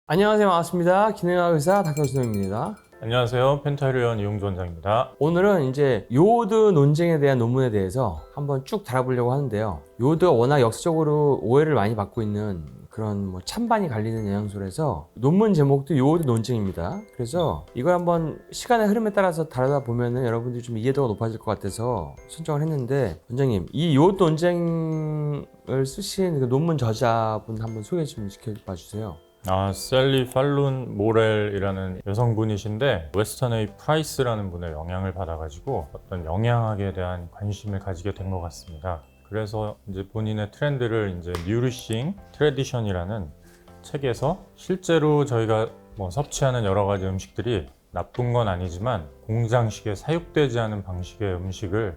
안녕하세요. 반갑습니다. 기능의학 의사 닥터진호입니다. 안녕하세요. 펜타일의원 이용주 원장입니다. 오늘은 이제 요오드 논쟁에 대한 논문에 대해서 한번 쭉 다뤄보려고 하는데요. 요오드가 워낙 역사적으로 오해를 많이 받고 있는 그런 뭐 찬반이 갈리는 영양소라서 논문 제목도 요오드 논쟁입니다. 그래서 이걸 한번 시간의 흐름에 따라서 다루다 보면은 여러분들이 좀 이해도가 높아질 것 같아서 선정을 했는데, 원장님, 이 요오드 논쟁을 쓰신 그 논문 저자분 한번 소개 좀 시켜봐 주세요. 셀리 팔룬 모렐이라는 여성분이신데 웨스턴 A 프라이스라는 분의 영향을 받아가지고 어떤 영양학에 대한 관심을 가지게 된 것 같습니다. 그래서 이제 본인의 트렌드를 이제 뉴리싱 트래디션이라는 책에서 실제로 저희가 섭취하는 여러 가지 음식들이 나쁜 건 아니지만 공장식에 사육되지 않은 방식의 음식을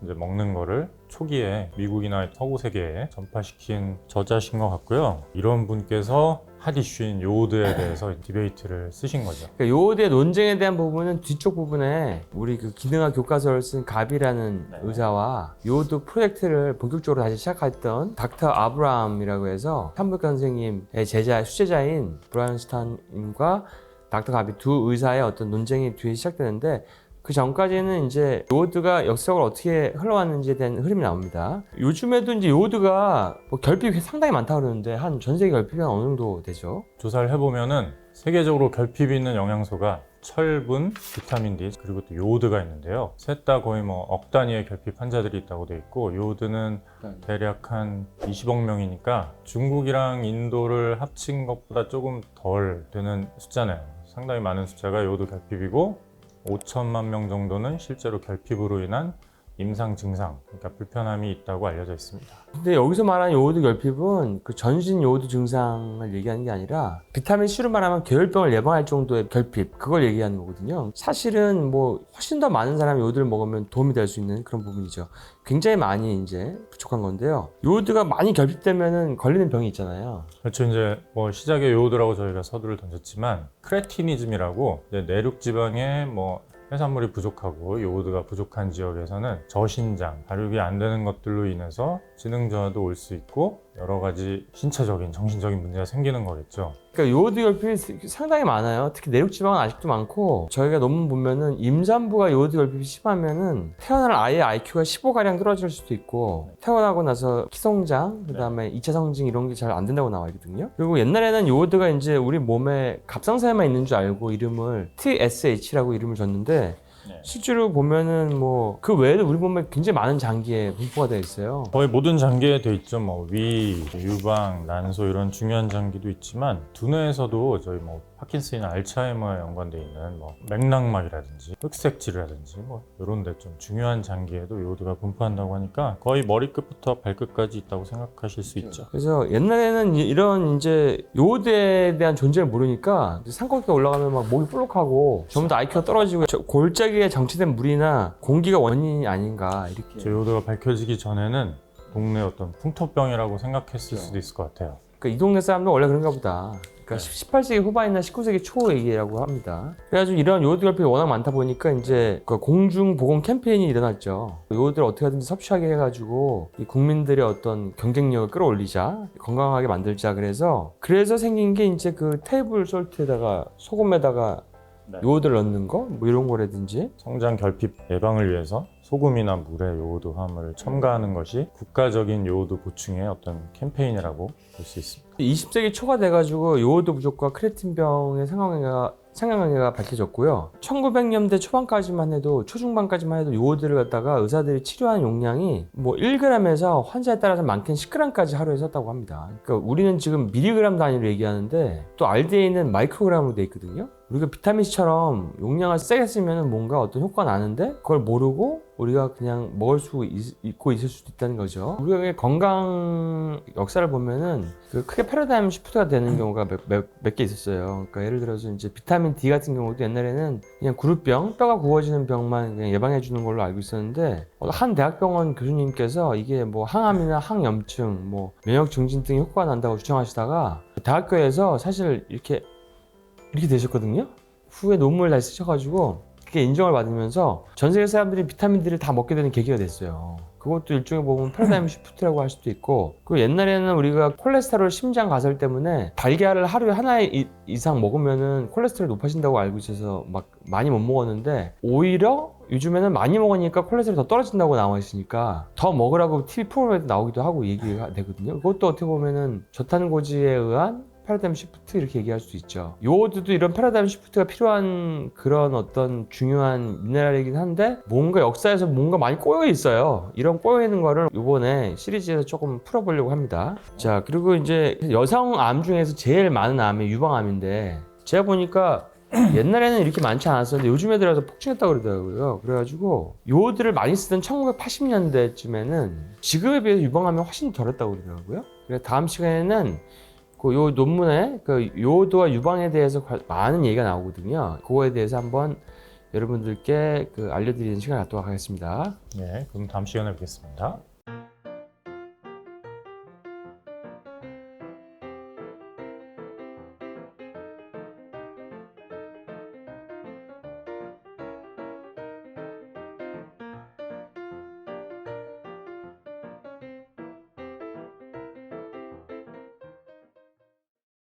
이제 먹는 거를 초기에 미국이나 서구 세계에 전파시킨 저자신 것 같고요. 이런 분께서 핫 이슈인 요오드에 대해서 디베이트를 쓰신 거죠. 그러니까 요오드의 논쟁에 대한 부분은 뒤쪽 부분에 우리 그 기능학 교과서를 쓴 가비라는 의사와 요오드 프로젝트를 본격적으로 다시 시작했던 닥터 아브라함이라고 해서 산부인과 선생님의 수제자인 브라이언스타인과 닥터 가비 두 의사의 어떤 논쟁이 뒤에 시작되는데, 그 전까지는 이제 요오드가 역사적으로 어떻게 흘러왔는지에 대한 흐름이 나옵니다. 요즘에도 이제 요오드가 결핍이 상당히 많다고 그러는데 한 전 세계 결핍이 어느 정도 되죠? 조사를 해보면은 세계적으로 결핍이 있는 영양소가 철분, 비타민 D, 그리고 또 요오드가 있는데요. 셋 다 거의 억 단위의 결핍 환자들이 있다고 돼 있고, 요오드는 대략 한 20억 명이니까 중국이랑 인도를 합친 것보다 조금 덜 되는 숫자네요. 상당히 많은 숫자가 요오드 결핍이고 5천만 명 정도는 실제로 결핍으로 인한 임상 증상, 그러니까 불편함이 있다고 알려져 있습니다. 근데 여기서 말하는 요오드 결핍은 그 전신 요오드 증상을 얘기하는 게 아니라 비타민 C로 말하면 계열병을 예방할 정도의 결핍, 그걸 얘기하는 거거든요. 사실은 훨씬 더 많은 사람이 요오드를 먹으면 도움이 될 수 있는 그런 부분이죠. 굉장히 많이 이제 부족한 건데요. 요오드가 많이 결핍되면은 걸리는 병이 있잖아요. 그렇죠. 이제 시작에 요오드라고 저희가 서두를 던졌지만 크레티니즘이라고 이제 내륙 지방에 해산물이 부족하고 요오드가 부족한 지역에서는 저신장, 발육이 안 되는 것들로 인해서 지능 저하도 올 수 있고 여러 가지 신체적인, 정신적인 문제가 생기는 거겠죠. 그러니까 요오드 결핍이 상당히 많아요. 특히 내륙 지방은 아직도 많고, 저희가 논문 보면은 임산부가 요오드 결핍이 심하면은 태어날 아이의 IQ가 15가량 떨어질 수도 있고, 태어나고 나서 키성장, 그다음에 2차 성징 이런 게 잘 안 된다고 나와 있거든요. 그리고 옛날에는 요오드가 이제 우리 몸에 갑상선에만 있는 줄 알고 이름을 TSH라고 이름을 줬는데, 실제로 보면은 그 외에도 우리 몸에 굉장히 많은 장기에 분포가 되어 있어요. 거의 모든 장기에 돼 있죠. 위, 유방, 난소 이런 중요한 장기도 있지만 두뇌에서도 저희 파킨슨이나 알츠하이머에 연관돼 있는 맥락막이라든지 흑색질이라든지 이런 데 좀 중요한 장기에도 요오드가 분포한다고 하니까 거의 머리끝부터 발끝까지 있다고 생각하실 수 있죠. 그래서 옛날에는 이런 이제 요오드에 대한 존재를 모르니까 산꼭대기 올라가면 목이 볼록하고 전부 다 IQ가 떨어지고 골짜기에 정체된 물이나 공기가 원인이 아닌가 이렇게. 요오드가 밝혀지기 전에는 동네 어떤 풍토병이라고 생각했을 수도 있을 것 같아요. 그러니까 이 동네 사람도 원래 그런가 보다. 그러니까 18세기 후반이나 19세기 초 얘기라고 합니다. 그래가지고 이런 요오드 결핍이 워낙 많다 보니까 이제 공중 보건 캠페인이 일어났죠. 요오드를 어떻게 하든지 섭취하게 해가지고 이 국민들의 어떤 경쟁력을 끌어올리자, 건강하게 만들자. 그래서 생긴 게 이제 그 테이블 솔트에다가 소금에다가 요오드를 넣는 거, 이런 거라든지. 성장 결핍 예방을 위해서 소금이나 물에 요오드 화합물을 첨가하는 것이 국가적인 요오드 보충의 어떤 캠페인이라고 볼 수 있습니다. 20세기 초가 돼가지고 요오드 부족과 크레틴병의 상황관계가 밝혀졌고요. 1900년대 초반까지만 해도, 초중반까지만 해도 요오드를 갖다가 의사들이 치료하는 용량이 1g에서 환자에 따라서 많게는 10g까지 하루에 썼다고 합니다. 그러니까 우리는 지금 밀리그램 단위로 얘기하는데 또 RDA는 마이크로그램으로 돼 있거든요. 우리가 비타민C처럼 용량을 세게 쓰면 뭔가 어떤 효과가 나는데 그걸 모르고 우리가 그냥 먹을 수 있고 있을 수도 있다는 거죠. 우리가 건강 역사를 보면은 크게 패러다임 시프트가 되는 경우가 몇 개 있었어요. 그러니까 예를 들어서 이제 비타민 D 같은 경우도 옛날에는 그냥 구루병, 뼈가 구워지는 병만 그냥 예방해 주는 걸로 알고 있었는데, 한 대학병원 교수님께서 이게 항암이나 항염증, 면역 증진 등의 효과가 난다고 주장하시다가 대학교에서 사실 이렇게 되셨거든요. 후에 논문을 다시 쓰셔가지고 그게 인정을 받으면서 전 세계 사람들이 비타민들을 다 먹게 되는 계기가 됐어요. 그것도 일종의 보면 패러다임 시프트라고 할 수도 있고, 그리고 옛날에는 우리가 콜레스테롤 심장 가설 때문에 달걀을 하루에 하나 이상 먹으면은 콜레스테롤 높아진다고 알고 있어서 막 많이 못 먹었는데, 오히려 요즘에는 많이 먹으니까 콜레스테롤이 더 떨어진다고 나와 있으니까 더 먹으라고 TV 프로그램에 나오기도 하고 얘기가 되거든요. 그것도 어떻게 보면은 저탄고지에 의한 패러다임 시프트 이렇게 얘기할 수 있죠. 요오드도 이런 패러다임 시프트가 필요한 그런 어떤 중요한 미네랄이긴 한데, 뭔가 역사에서 뭔가 많이 꼬여 있어요. 이런 꼬여 있는 거를 이번에 시리즈에서 조금 풀어보려고 합니다. 자, 그리고 이제 여성암 중에서 제일 많은 암이 유방암인데, 제가 보니까 옛날에는 이렇게 많지 않았었는데 요즘에 들어서 폭증했다고 그러더라고요. 그래가지고 요오드를 많이 쓰던 1980년대쯤에는 지금에 비해서 유방암이 훨씬 덜했다고 그러더라고요. 그래서 다음 시간에는 요 논문에 그 요오드와 유방에 대해서 많은 얘기가 나오거든요. 그거에 대해서 한번 여러분들께 알려드리는 시간 갖도록 하겠습니다. 네, 그럼 다음 시간에 뵙겠습니다.